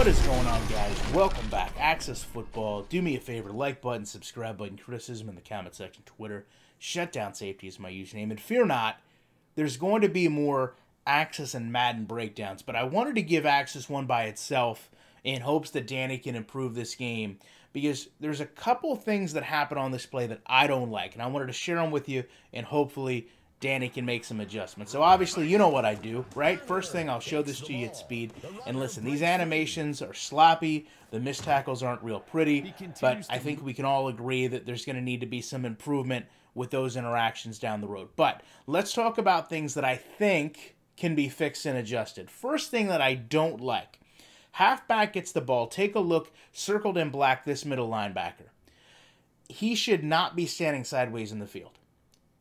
What is going on, guys? Welcome back. Access Football. Do me a favor, like button, subscribe button, criticism in the comment section, Twitter. Shutdown Safety is my username. And fear not, there's going to be more Access and Madden breakdowns, but I wanted to give Access one by itself in hopes that Danny can improve this game, because there's a couple things that happen on this play that I don't like, and I wanted to share them with you, and hopefully Danny can make some adjustments. So obviously, you know what I do, right? First thing, I'll show this to you at speed. And listen, these animations are sloppy. The missed tackles aren't real pretty. But I think we can all agree that there's going to need to be some improvement with those interactions down the road. But let's talk about things that I think can be fixed and adjusted. First thing that I don't like. Halfback gets the ball. Take a look, circled in black, this middle linebacker. He should not be standing sideways in the field.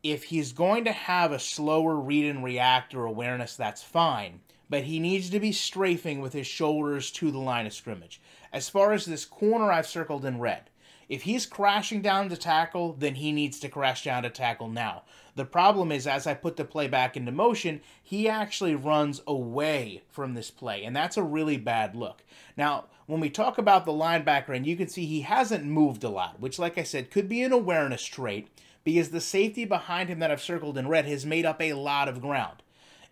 If he's going to have a slower read and react or awareness, that's fine. But he needs to be strafing with his shoulders to the line of scrimmage. As far as this corner, I've circled in red. If he's crashing down to tackle, then he needs to crash down to tackle now. The problem is, as I put the play back into motion, he actually runs away from this play, and that's a really bad look. Now, when we talk about the linebacker, and you can see he hasn't moved a lot, which, like I said, could be an awareness trait, because the safety behind him that I've circled in red has made up a lot of ground.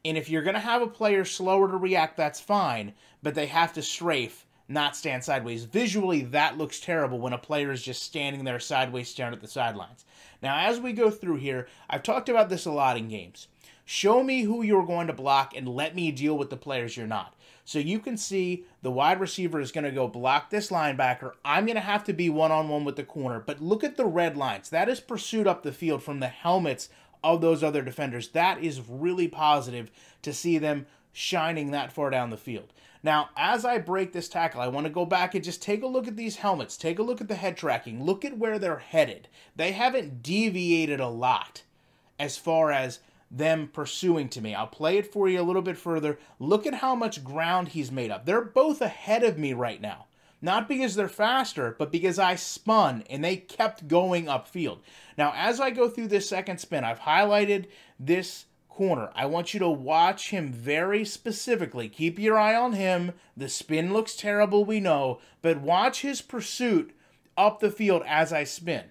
And if you're going to have a player slower to react, that's fine, but they have to strafe, not stand sideways. Visually, that looks terrible when a player is just standing there sideways staring at the sidelines. Now, as we go through here, I've talked about this a lot in games. Show me who you're going to block and let me deal with the players you're not. So you can see the wide receiver is going to go block this linebacker. I'm going to have to be one-on-one with the corner. But look at the red lines. That is pursuit up the field from the helmets of those other defenders. That is really positive to see them shining that far down the field. Now, as I break this tackle, I want to go back and just take a look at these helmets. Take a look at the head tracking. Look at where they're headed. They haven't deviated a lot as far as them pursuing to me. I'll play it for you a little bit further. Look at how much ground he's made up. They're both ahead of me right now. Not because they're faster, but because I spun and they kept going upfield. Now, as I go through this second spin, I've highlighted this corner. I want you to watch him very specifically. Keep your eye on him. The spin looks terrible, we know, but watch his pursuit up the field as I spin.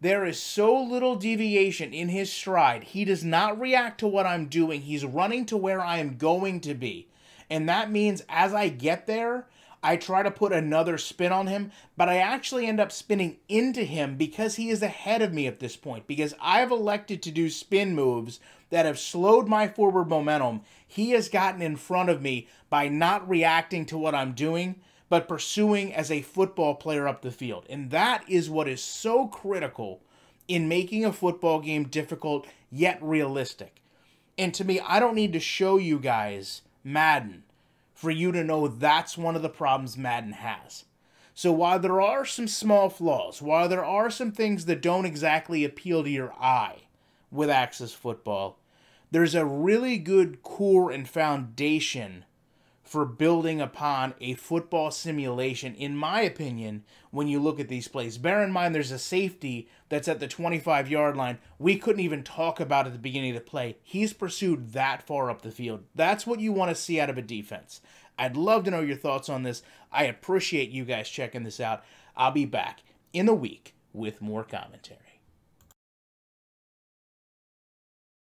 There is so little deviation in his stride. He does not react to what I'm doing. He's running to where I am going to be. And that means as I get there, I try to put another spin on him, but I actually end up spinning into him because he is ahead of me at this point. Because I've elected to do spin moves that have slowed my forward momentum. He has gotten in front of me by not reacting to what I'm doing, but pursuing as a football player up the field. And that is what is so critical in making a football game difficult yet realistic. And to me, I don't need to show you guys Madden for you to know that's one of the problems Madden has. So while there are some small flaws, while there are some things that don't exactly appeal to your eye with Access Football, there's a really good core and foundation for building upon a football simulation, in my opinion, when you look at these plays. Bear in mind there's a safety that's at the 25-yard line. We couldn't even talk about at the beginning of the play. He's pursued that far up the field. That's what you want to see out of a defense. I'd love to know your thoughts on this. I appreciate you guys checking this out. I'll be back in a week with more commentary.